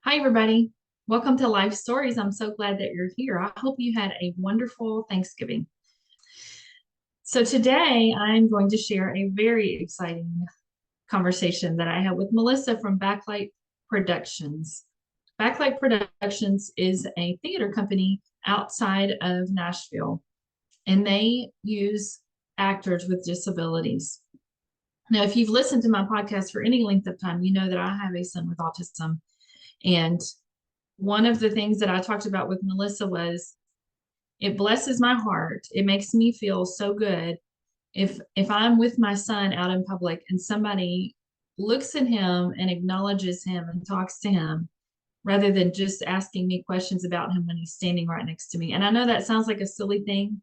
Hi, everybody. Welcome to Life Stories. I'm so glad that you're here. I hope you had a wonderful Thanksgiving. So, today I'm going to share a very exciting conversation that I had with Melissa from Backlight Productions. Backlight Productions is a theater company outside of Nashville, and they use actors with disabilities. Now, if you've listened to my podcast for any length of time, you know that I have a son with autism. And one of the things that I talked about with Melissa was it blesses my heart. It makes me feel so good if I'm with my son out in public and somebody looks at him and acknowledges him and talks to him rather than just asking me questions about him when he's standing right next to me. And I know that sounds like a silly thing.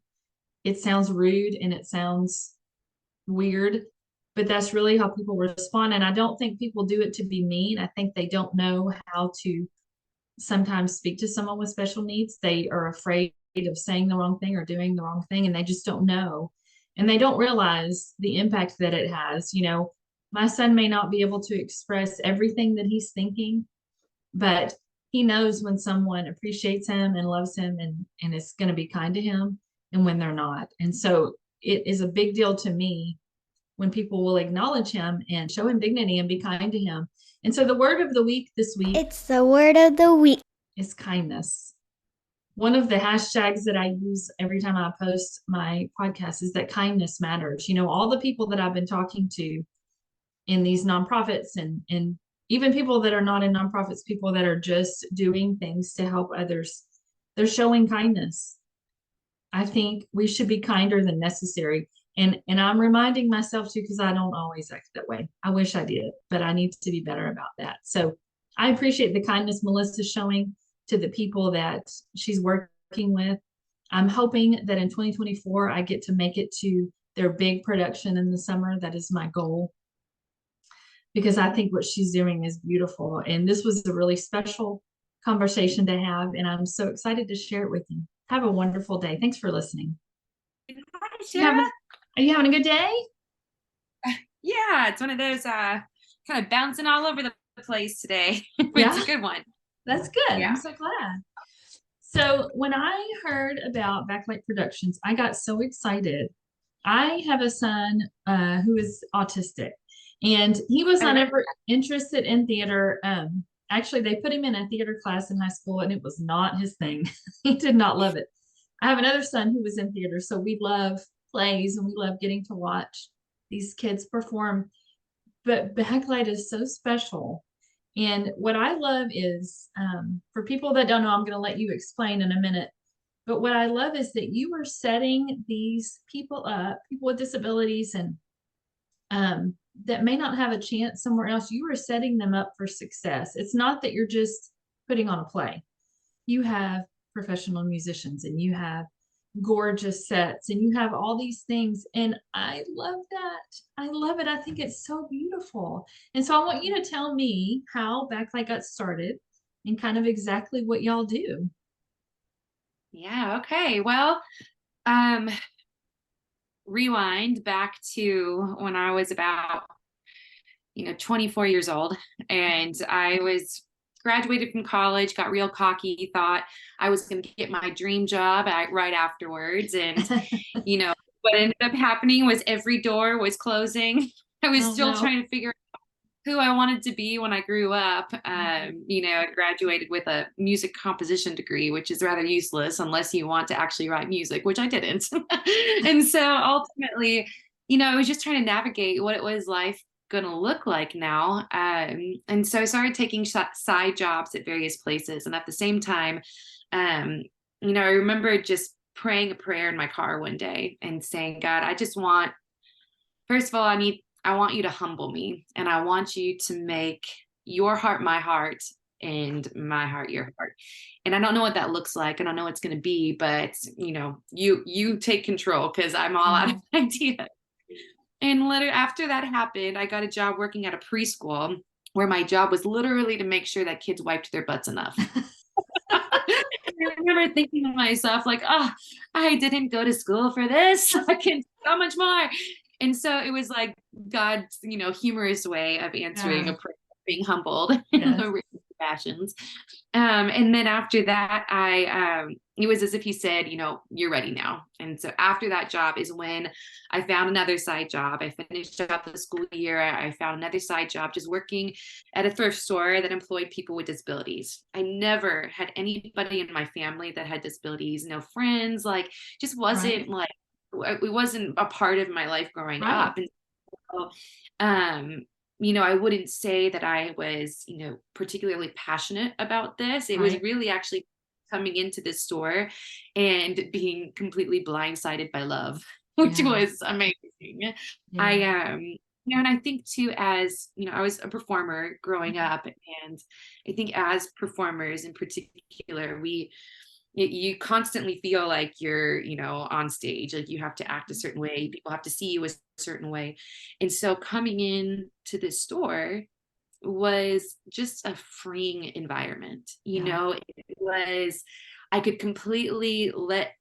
It sounds rude and it sounds weird, but that's really how people respond. And I don't think people do it to be mean. I think they don't know how to sometimes speak to someone with special needs. They are afraid of saying the wrong thing or doing the wrong thing, and they just don't know. And they don't realize the impact that it has. My son may not be able to express everything that he's thinking, but he knows when someone appreciates him and loves him and is going to be kind to him and when they're not. And so it is a big deal to me when people will acknowledge him and show him dignity and be kind to him. And so the word of the week this week It's the word of the week. is kindness. One of the hashtags that I use every time I post my podcast is that kindness matters. All the people that I've been talking to in these nonprofits and even people that are not in nonprofits, people that are just doing things to help others, they're showing kindness. I think we should be kinder than necessary. And I'm reminding myself too, because I don't always act that way. I wish I did, but I need to be better about that. So I appreciate the kindness Melissa's showing to the people that she's working with. I'm hoping that in 2024, I get to make it to their big production in the summer. That is my goal because I think what she's doing is beautiful. And this was a really special conversation to have. And I'm so excited to share it with you. Have a wonderful day. Thanks for listening. Hi, You having, Sarah. are you having a good day? Yeah, it's one of those kind of bouncing all over the place today. It's Yeah, a good one. that's good. I'm Yeah. so glad. So when I heard about Backlight Productions, I got so excited. I have a son who is autistic, and he was not Okay. ever interested in theater. Actually, they put him in a theater class in high school, and it was not his thing. He did not love it. I have another son who was in theater, so we love plays and we love getting to watch these kids perform. But Backlight is so special. And what I love is, for people that don't know, I'm going to let you explain in a minute. But what I love is that you are setting these people up, people with disabilities and that may not have a chance somewhere else. You are setting them up for success. It's not that you're just putting on a play. You have professional musicians and you have gorgeous sets and you have all these things. And I love that. I love it. I think it's so beautiful. And so I want you to tell me how Backlight got started and kind of exactly what y'all do. Yeah, okay. Well, um, rewind back to when I was about, 24 years old, and I was graduated from college, got real cocky, thought I was going to get my dream job right afterwards. And, what ended up happening was every door was closing. I was Oh still no. trying to figure who I wanted to be when I grew up. I graduated with a music composition degree, which is rather useless unless you want to actually write music, which I didn't. And so ultimately, I was just trying to navigate what it was life going to look like now. And so I started taking side jobs at various places. And at the same time, I remember just praying a prayer in my car one day and saying, God, I just want, first of all, I want you to humble me, and I want you to make your heart my heart and my heart your heart. And I don't know what that looks like. I don't know what it's going to be, but you take control because I'm all out of Oh, ideas. And literally after that happened, I got a job working at a preschool where my job was literally to make sure that kids wiped their butts enough. I remember thinking to myself, like, oh, I didn't go to school for this. I can do so much more. And so it was like God's, humorous way of answering yeah. a prayer, being humbled. Yes. passions. And then after that, it was as if he said, you're ready now. And so after that job is when I found another side job. I finished up the school year. I found another side job just working at a thrift store that employed people with disabilities. I never had anybody in my family that had disabilities, no friends, like just Right. wasn't like, it wasn't a part of my life growing Right. up. And so, I wouldn't say that I was, particularly passionate about this. It was Right. really actually coming into this store and being completely blindsided by love, which Yeah. was amazing. Yeah. And I think too, as I was a performer growing Mhm. up, and I think as performers in particular, you constantly feel like you're on stage, like you have to act a certain way, people have to see you a certain way. And so coming in to this store was just a freeing environment. Yeah. It was, I could completely let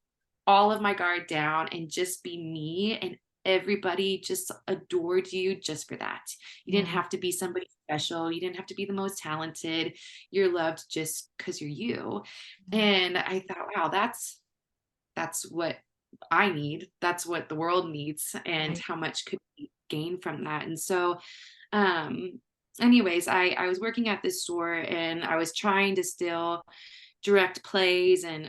all of my guard down and just be me, and everybody just adored you just for that. You didn't Yeah. have to be somebody special, you didn't have to be the most talented. You're loved just because you're you. And I thought, wow, that's what I need, that's what the world needs, and Right. how much could be gained from that. And so um anyways, I was working at this store, and I was trying to still direct plays and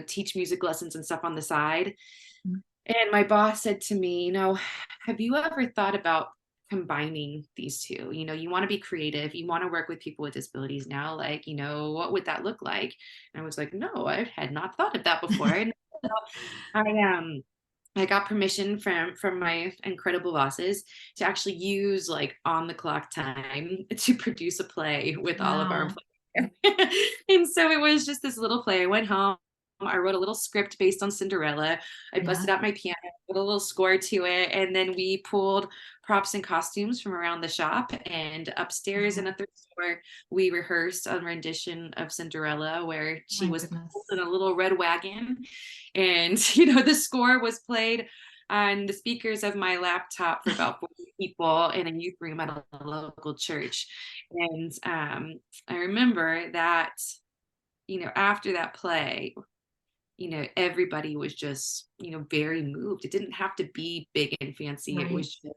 teach music lessons and stuff on the side. Mhm. And my boss said to me, have you ever thought about combining these two? You want to be creative, you want to work with people with disabilities now, like, what would that look like? And I was like, no, I had not thought of that before. And I I got permission from my incredible bosses to actually use like on the clock time to produce a play with all of our Wow. employees. And so it was just this little play. I went home, I wrote a little script based on Cinderella. I Yeah. busted out my piano, put a little score to it, and then we pulled props and costumes from around the shop. And upstairs in Wow. a thrift store, we rehearsed a rendition of Cinderella where she My was pulled goodness. in a little red wagon, and the score was played on the speakers of my laptop for about 40 people in a youth room at a local church. And I remember that, after that play, everybody was just, very moved. It didn't have to be big and fancy. It Right. was just,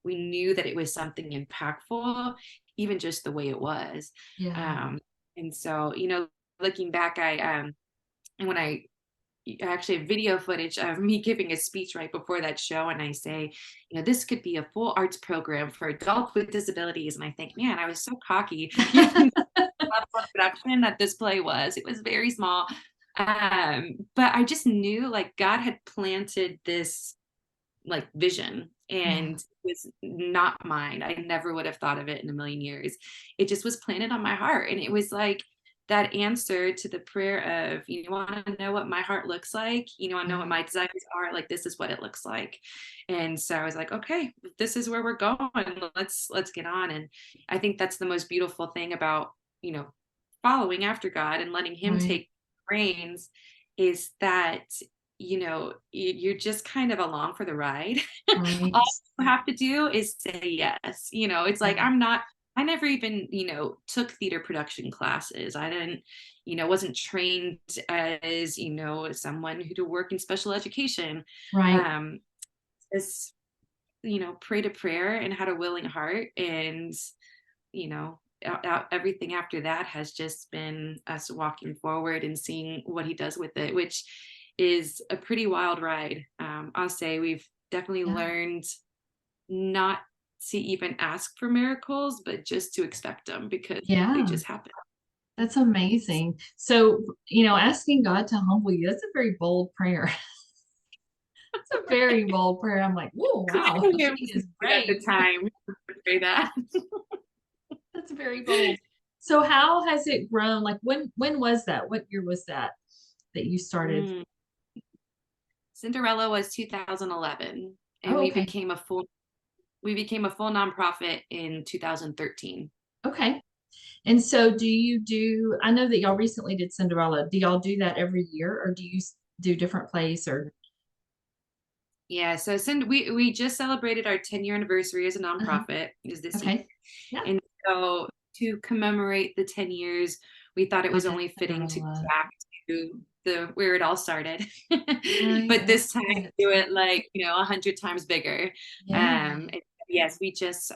we knew that it was something impactful, even just the way it was. Yeah. Um, and so, looking back, and when I actually have video footage of me giving a speech right before that show, and I say, this could be a full arts program for adults with disabilities. And I think, man, I was so cocky. Level of production that this play was. It was very small. But I just knew like God had planted this like vision, Yeah. and it was not mine. I never would have thought of it in a million years. It just was planted on my heart. And it was like that answer to the prayer of, want to know what my heart looks like? I know what Yeah. my desires are. Like, this is what it looks like. And so I was like, okay, this is where we're going. Let's get on. And I think that's the most beautiful thing about, you know, following after God and letting him Right. take reins, is that you're just kind of along for the ride. Right. All you have to do is say yes. It's like, Yeah. I never even took theater production classes. I didn't, wasn't trained as someone who to work in special education. Right. um just prayed a prayer and had a willing heart. And everything after that has just been us walking forward and seeing what he does with it, which is a pretty wild ride. I'll say we've definitely Yeah. learned not to even ask for miracles, but just to expect them, because they Yeah. just happen. That's amazing. So, asking God to humble you, that's a very bold prayer. It's a very bold prayer. I'm like, oh, wow, It she was is at the brave. time to say that. That's very bold. So how has it grown? Like when was that? What year was that you started? Mm. Cinderella was 2011, and Oh, okay. we became a full nonprofit in 2013. Okay. And so I know that y'all recently did Cinderella. Do y'all do that every year or do you do different plays or Yeah, so we just celebrated our 10-year anniversary as a uh-huh. nonprofit is this year. Okay. Yeah. And so to commemorate the 10 years, we thought it was of only fitting to go Cinderella. back to the where it all started. I But love this time it. do it like, 100 times bigger. Yeah. And yes, we just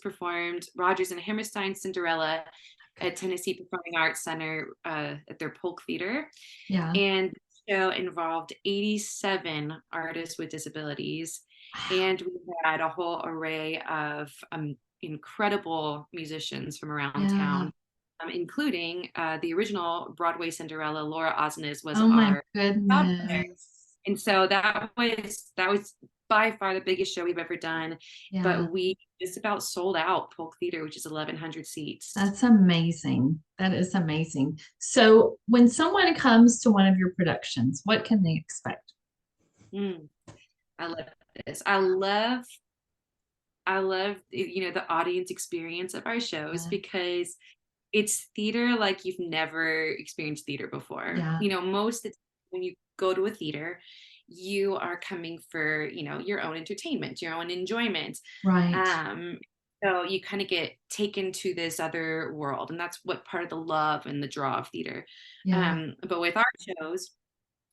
performed Rodgers and Hammerstein's Cinderella at Tennessee Performing Arts Center at their Polk Theater. Yeah. And the show involved 87 artists with disabilities. Wow. And we had a whole array of incredible musicians from around Yeah. town, including the original Broadway Cinderella. Laura Osnes was Oh my our godmother. goodness. And so that was by far the biggest show we've ever done. Yeah. But we just about sold out Polk Theater, which is 1,100 seats. That's amazing. That is amazing. So, when someone comes to one of your productions, what can they expect? Mm, I love this. I love the audience experience of our shows Yeah. because it's theater like you've never experienced theater before. Yeah. Most of the time when you go to a theater, you are coming for, your own entertainment, your own enjoyment. Right. Um, so you kind of get taken to this other world, and that's what part of the love and the draw of theater. Yeah. But with our shows,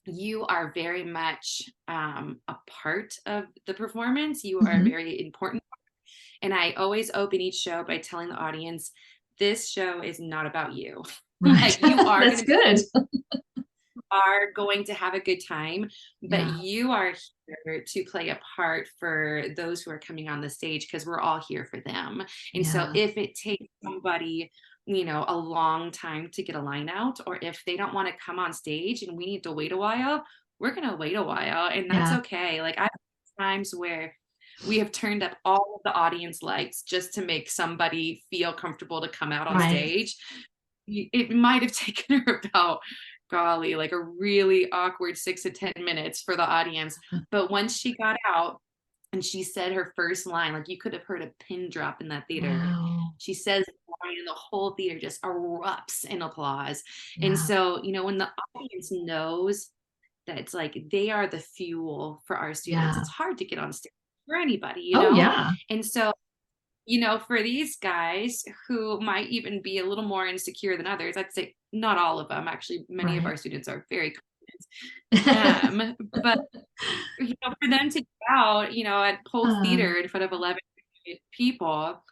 you are very much a part of the performance. You are a Hmm. very important. And I always open each show by telling the audience, this show is not about you. Right. Like you That's good. are going to have a good time, but Yeah. you are here to play a part for those who are coming on the stage because we're all here for them. And so Yeah. if it takes somebody, a long time to get a line out, or if they don't want to come on stage and we need to wait a while, we're going to wait a while. And that's Yeah. okay. Like I've had times where we have turned up all of the audience lights just to make somebody feel comfortable to come out on Right. stage. It might have taken her about, golly, like a really awkward 6 to 10 minutes for the audience. But once she got out and she said her first line, like you could have heard a pin drop in that theater. Wow. She says the line and the whole theater just erupts in applause. And Yeah. so, when the audience knows that it's like they are the fuel for our students, Yeah. it's hard to get on stage for anybody, Oh, yeah. And so for these guys who might even be a little more insecure than others, I'd say not all of them. Actually, many of Right. our students are very but for them to go out, at Polk Uh, Theater in front of 11 people,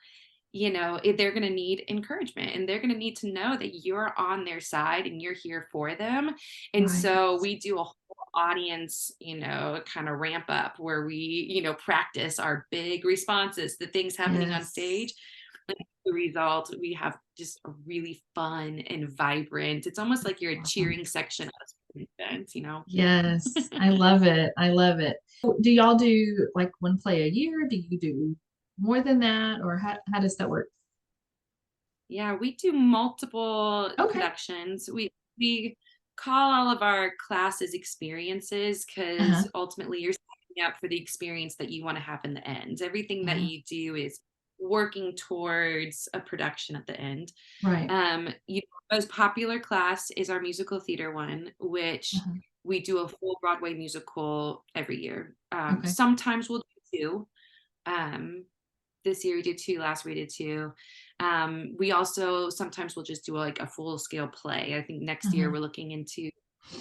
they're going to need encouragement and they're going to need to know that you're on their side and you're here for them. And right. so we do a whole audience, kind of ramp up where we, practice our big responses, the things happening on Yes. stage. And as a result, we have just a really fun and vibrant, it's almost like you're a Awesome. cheering section of a sporting event. Yes. I love it. I love it. Do y'all do like one play a year? Do you do more than that? Or how does that work? Yeah, we do multiple Okay. productions. We call all of our classes experiences Uh-huh. because ultimately you're signing up for the experience that you want to have in the end. Everything that Yeah. you do is working towards a production at the end. Right. Most popular class is our musical theater one, which Uh-huh. we do a full Broadway musical every year. Okay. Sometimes we'll do two. Um, this year we did two, last we did two. We also sometimes will just do like a full scale play. I think next year Uh-huh. we're looking into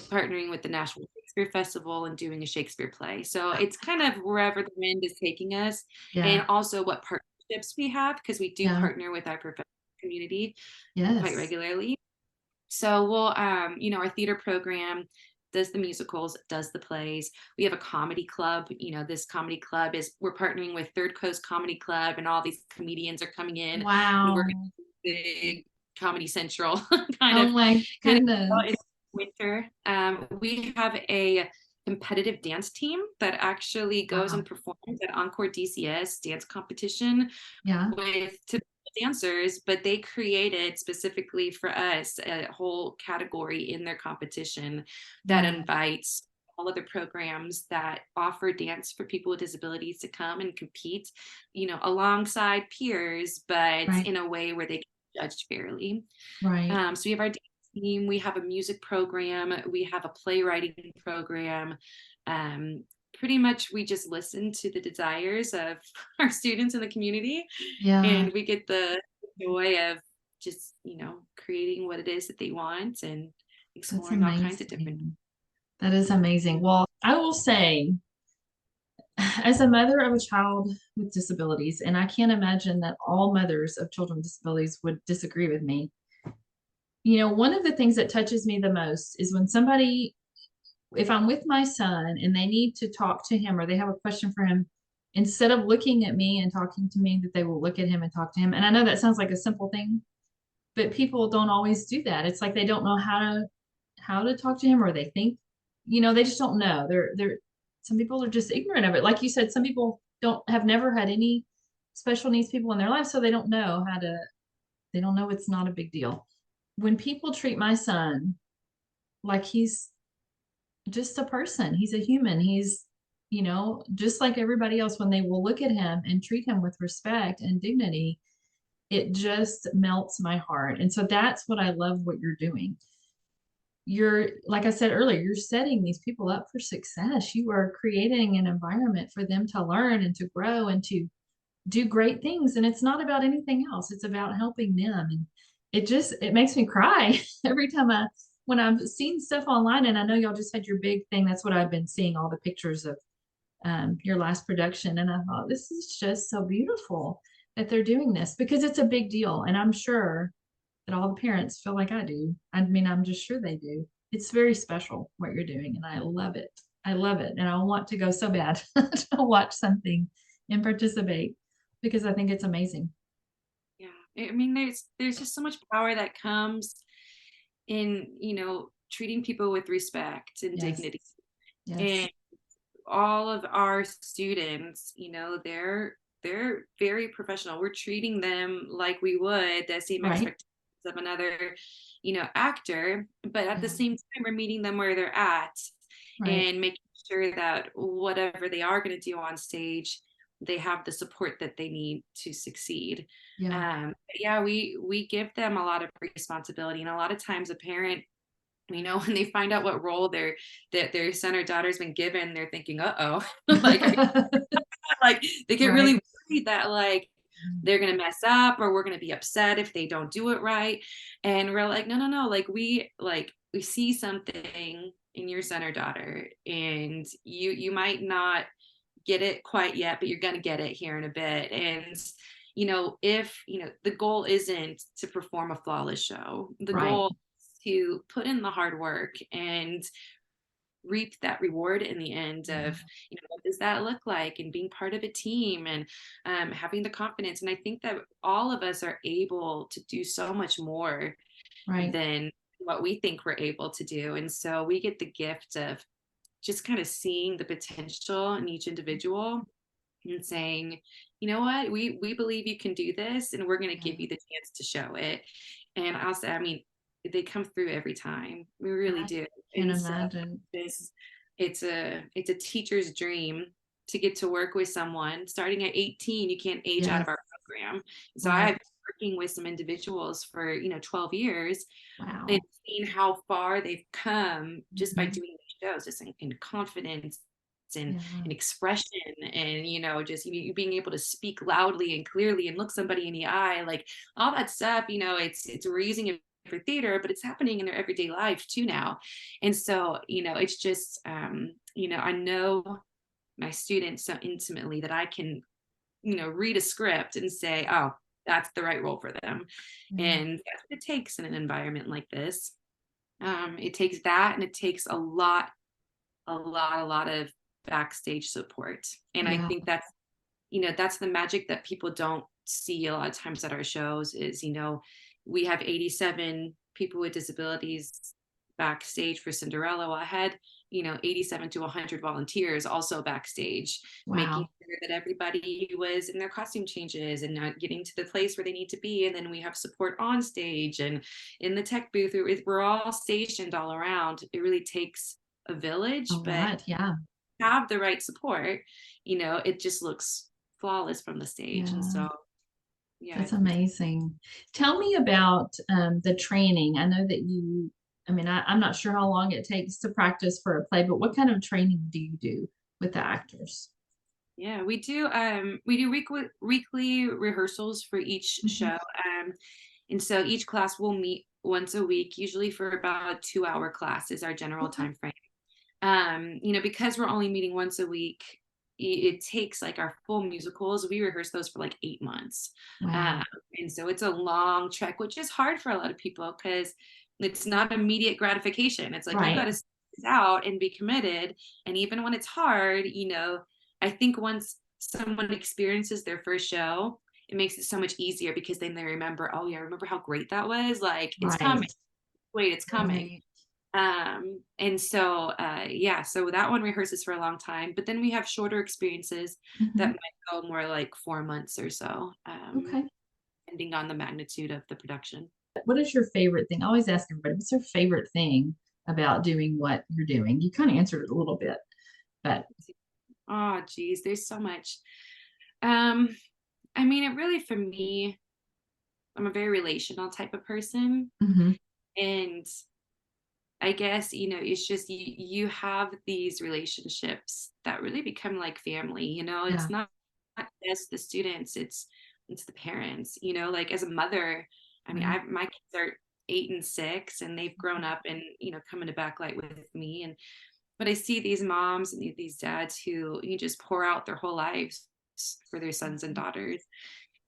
partnering with the National Shakespeare Festival and doing a Shakespeare play. So it's kind of wherever the wind is taking us, and Yeah. also what partnerships we have because we do Yeah. partner with our professional community quite Yes. regularly. So we'll, our theater program does the musicals, does the plays. We have a comedy club. This comedy club we're partnering with Third Coast Comedy Club, and all these comedians are coming in, and we're Wow. going to do big Comedy Central kind Oh of, my kind of in goodness. winter. We have a competitive dance team that actually goes Wow. and performs at Encore DCS dance competition Yeah. with typical dancers, but they created specifically for us a whole category in their competition that Yeah. invites all other programs that offer dance for people with disabilities to come and compete, alongside peers, but Right. in a way where they can be judged fairly. Right. So we have our dance team, we have a music program, we have a playwriting program. Um, Pretty much we just listen to the desires of our students in the community, Yeah. and we get the joy of just, creating what it is that they want and That's exploring all kinds of different. amazing. That is amazing. Well, I will say, as a mother of a child with disabilities, and I can't imagine that all mothers of children with disabilities would disagree with me. One of the things that touches me the most is when somebody, if I'm with my son and they need to talk to him or they have a question for him, instead of looking at me and talking to me, that they will look at him and talk to him. And I know that sounds like a simple thing, but people don't always do that. It's like they don't know how to talk to him, or they think, they just don't know. They're some people are just ignorant of it. Like you said, some people don't have never had any special needs people in their life, so they don't know they don't know it's not a big deal. When people treat my son like he's just a person, he's a human, he's just like everybody else, when they will look at him and treat him with respect and dignity, it just melts my heart. And so that's what I love what you're doing. You're, like I said earlier, you're setting these people up for success. You are creating an environment for them to learn and to grow and to do great things. And it's not about anything else. It's about helping them. And it makes me cry every time when I've seen stuff online. And I know y'all just had your big thing. That's what I've been seeing, all the pictures of your last production. And I thought, this is just so beautiful that they're doing this, because it's a big deal. And I'm sure that all the parents feel like I do. I mean, I'm just sure they do. It's very special what you're doing, and I love it. I love it. And I want to go so bad to watch something and participate, because I think it's amazing. Yeah. I mean, there's just so much power that comes in, treating people with respect and Yes. dignity. Yes. And all of our students, they're very professional. We're treating them like we would the same Right. expectations of another, actor, but at the Yeah. same time, we're meeting them where they're at Right. and making sure that whatever they are going to do on stage, they have the support that they need to succeed. Yeah. Yeah, we give them a lot of responsibility, and a lot of times a parent, when they find out what role their son or daughter's been given, they're thinking, "Uh-oh," like, like they get really Right. worried that like they're gonna mess up or we're gonna be upset if they don't do it right. And we're like, no, no, no. Like we see something in your son or daughter, and you might not get it quite yet, but you're gonna get it here in a bit. And if the goal isn't to perform a flawless show, the Right. goal is to put in the hard work and reap that reward in the end Yeah. of what does that look like, and being part of a team, and having the confidence. And I think that all of us are able to do so much more Right. than what we think we're able to do. And so we get the gift of just kind of seeing the potential in each individual and saying, you know what, we believe you can do this, and we're going to Yeah. give you the chance to show it. And also, I mean, they come through every time. We really I do. can And so imagine. this it's a teacher's dream to get to work with someone starting at 18. You can't age out Yes. of our program. So I've Right. been working with some individuals for 12 years, and Wow. seeing how far they've come just by Mhm. doing these shows, just in confidence and Yeah. in expression, and just you being able to speak loudly and clearly and look somebody in the eye, like all that stuff. It's we're using it for theater, but it's happening in their everyday life too now. And so it's just I know my students so intimately that I can read a script and say, oh, that's the right role for them. Yeah. And that's what it takes in an environment like this. It takes that, and it takes a lot of backstage support. And I Yeah. think that's the magic that people don't see a lot of times at our shows is, we have 87 people with disabilities backstage for Cinderella. Well, I had 87 to 100 volunteers also backstage, making Wow. sure that everybody was in their costume changes and not getting to the place where they need to be. And then we have support on stage and in the tech booth. We're all stationed all around. It really takes a A village, but lot. Yeah. have the right support, it just looks flawless from the stage. And Yeah. so, yeah, That's amazing. Tell me about the training. I know that I mean, I'm not sure how long it takes to practice for a play, but what kind of training do you do with the actors? yeah, we do weekly rehearsals for each Mhm. show. And so each class will meet once a week, usually for about a 2-hour class is our general Okay. time frame. Because we're only meeting once a week, it takes like our full musicals, we rehearse those for like 8 months. Wow. Um, and so it's a long trek, which is hard for a lot of people because it's not immediate gratification. It's like you got Right. to sit this out and be committed. And even when it's hard, I think once someone experiences their first show, it makes it so much easier because then they remember, oh yeah, remember how great that was? Like it's coming. Right. Wait, it's coming. Right. And so yeah, so that one rehearses for a long time, but then we have shorter experiences that Hmm. might go more like 4 months or so, Okay. depending on the magnitude of the production. What is your favorite thing? I always ask everybody, what's their favorite thing about doing what you're doing? You kind of answered it a little bit, but Oh geez, there's so much. um I mean, it really, for me, I'm a very relational type of person, mhm. and I guess, it's just you have these relationships that really become like family, it's Yeah. not just the students, it's the parents, like as a mother, I mean, Right. my kids are 8 and 6 and they've grown up and, coming to Backlight with me. And but I see these moms and these dads who you just pour out their whole lives for their sons and Mhm. daughters.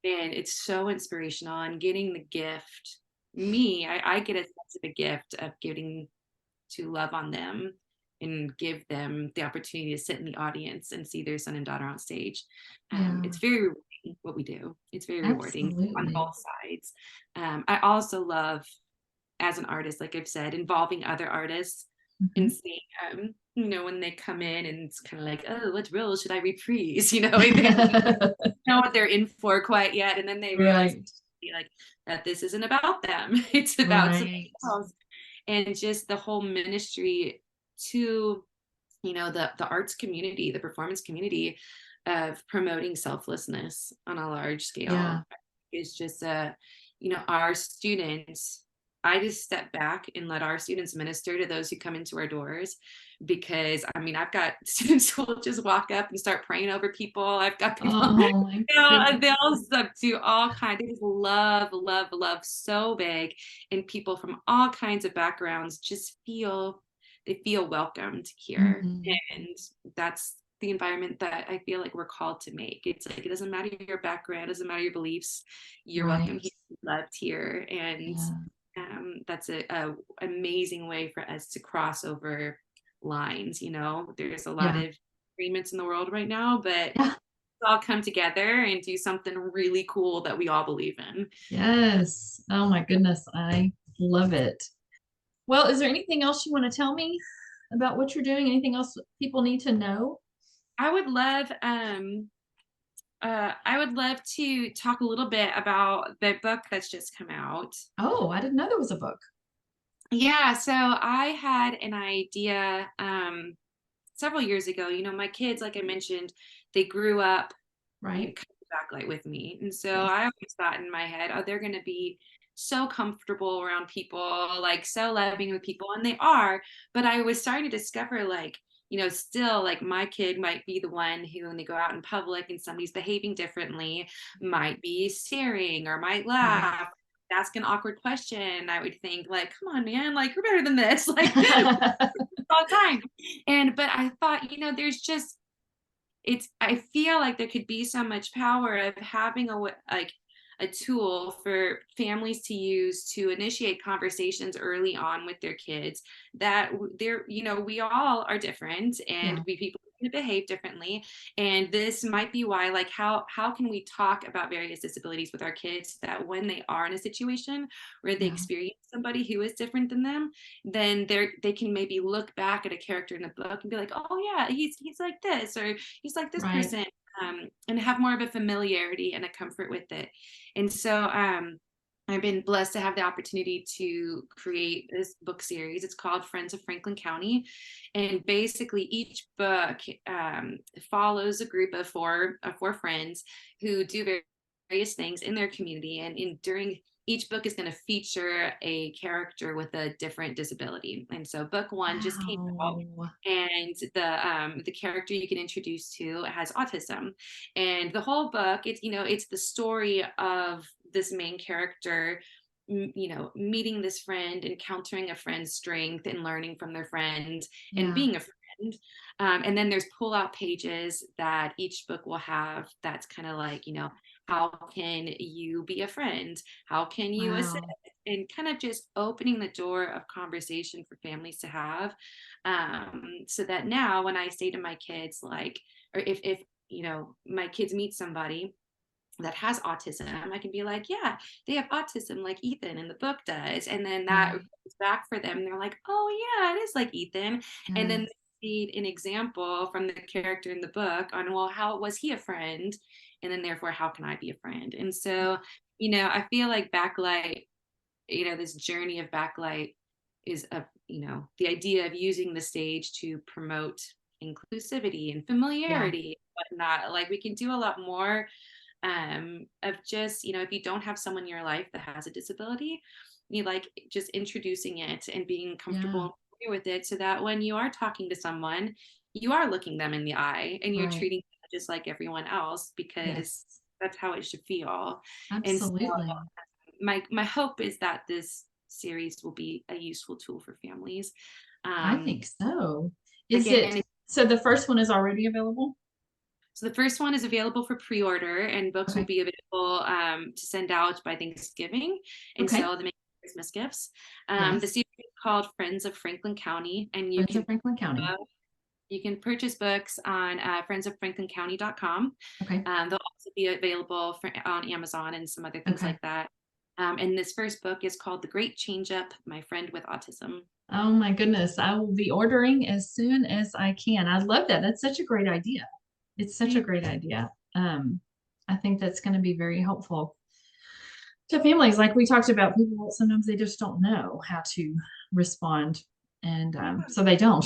And it's so inspirational, and getting the gift. I get as much of a gift of getting to love on them and give them the opportunity to sit in the audience and see their son and daughter on stage. It's Yeah. very rewarding what we do. It's very rewarding on Absolutely. both sides. I also love, as an artist, like I've said, involving other artists and Mhm. seeing, when they come in and it's kind of like, oh, what role should I reprise? They don't know what they're in for quite yet. And then they realize, Right. like, that this isn't about them. It's about something Right. else. And just the whole ministry to, the arts community, the performance community, of promoting selflessness on a large Yeah. scale is just our students. I just step back and let our students minister to those who come into our doors, because I mean, I've got students who will just walk up and start praying over people. I've got people, Oh my goodness. they'll do all kinds. They just love, love, love so big, and people from all kinds of backgrounds just feel welcomed here. Mhm. And that's the environment that I feel like we're called to make. It's like, it doesn't matter your background, it doesn't matter your beliefs, you're welcome Right. here, loved here. And Yeah. that's a amazing way for us to cross over lines. There's a lot Yeah. of agreements in the world right now, but Yeah. all come together and do something really cool that we all believe in. Yes. Oh my goodness. I love it. Well, is there anything else you want to tell me about what you're doing? Anything else people need to know? I would love I would love to talk a little bit about the book that's just come out. Oh, I didn't know there was a book. Yeah, so I had an idea several years ago. My kids, like I mentioned, they grew up, Right. coming Backlight with me. And so Yes. I always thought in my head, oh, they're going to be so comfortable around people, like so loving with people. And they are. But I was starting to discover, like, still, like, my kid might be the one who, when they go out in public and somebody's behaving differently, might be staring or might Right. laugh, ask an awkward question. I would think, like, come on, man, like, we're better than this, like, all the time. But I thought, there's just, I feel like there could be so much power of having like a tool for families to use to initiate conversations early on with their kids, that they're, we all are different, and Yeah. we people to behave differently. And this might be why, like, how can we talk about various disabilities with our kids, that when they are in a situation where they Yeah. experience somebody who is different than them, then they can maybe look back at a character in the book and be like, oh yeah, he's like this, or he's like this Right. person, and have more of a familiarity and a comfort with it. And so I've been blessed to have the opportunity to create this book series. It's called Friends of Franklin County. And basically, each book follows a group of four friends who do various things in their community. And during each book is going to feature a character with a different disability. And so book one just came out, Wow. and the character you get introduced to has autism. And the whole book, it's the story of this main character meeting this friend, encountering a friend's strength and learning from their friend and Yeah. being a friend. And then there's pull out pages that each book will have that's kind of like, how can you be a friend? How can you assist? Wow. And kind of just opening the door of conversation for families to have. So that now when I say to my kids, like, or if my kids meet somebody that has autism, I can be like, yeah, they have autism like Ethan in the book does. And then that Right. goes back for them. They're like, oh, yeah, it is like Ethan. And then Yes. they need an example from the character in the book on, well, how was he a friend? And then therefore, how can I be a friend? And so, I feel like Backlight, this journey of Backlight is the idea of using the stage to promote inclusivity and Yeah. familiarity and whatnot. Like we can do a lot more of just, if you don't have someone in your life that has a disability, you like just introducing it and being comfortable Yeah. and familiar with it so that when you are talking to someone, you are looking them in the eye and you're Right. treating them just like everyone else because Yes. that's how it should feel. And so Absolutely. my hope is that this series will be a useful tool for families. I Um, think so. Is it again, so the first one is already available? so the first one is available for pre-order, and books will Okay. be available to send out by Thanksgiving, and Okay. so the Christmas gifts. The Yes. series is called Friends of Franklin County, and Friends of Franklin County. you can purchase books on friendsoffranklincounty.com. Okay. They'll also be available on Amazon and some other things Okay. like that. And this first book is called The Great Changeup: My Friend with Autism. Oh my goodness. I will be ordering as soon as I can. I love that. That's such a great idea. It's such a great idea. I think that's going to be very helpful to families. Like we talked about, people sometimes they just don't know how to respond. And so they don't.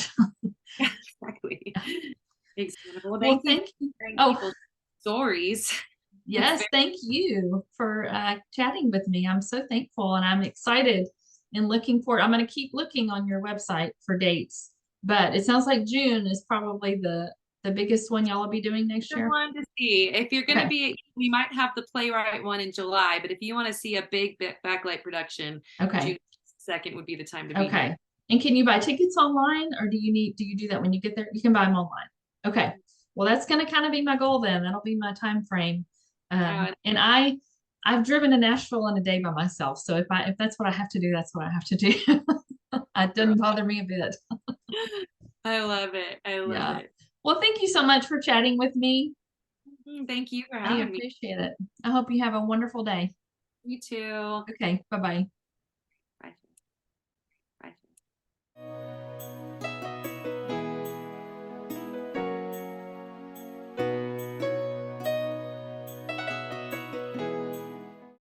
Exactly. Exactly. Well, Well, thank you for thank you. sharing Oh, people's stories. It's yes, thank you for chatting with me. I'm so thankful and I'm excited and looking forward. I'm going to keep looking on your website for dates, but it sounds like June is probably the biggest one y'all will be doing next Good year. one to see. If you're going to Okay. be, we might have the playwright one in July, but if you want to see a big backlight production, Okay. June 2nd would be the time to be Okay. here. And can you buy tickets online or do you do that when you get there? You can buy them online. Okay. Well, that's going to kind of be my goal then. That'll be my time frame. Uh, And I've driven to Nashville in a day by myself. So if that's what I have to do, that's what I have to do. It doesn't bother me a bit. I love it. I love Yeah. it. Well, thank you so much for chatting with me. Thank you for I having me. appreciate it. I hope you have a wonderful day. You too. Okay. Bye-bye. Bye. Bye.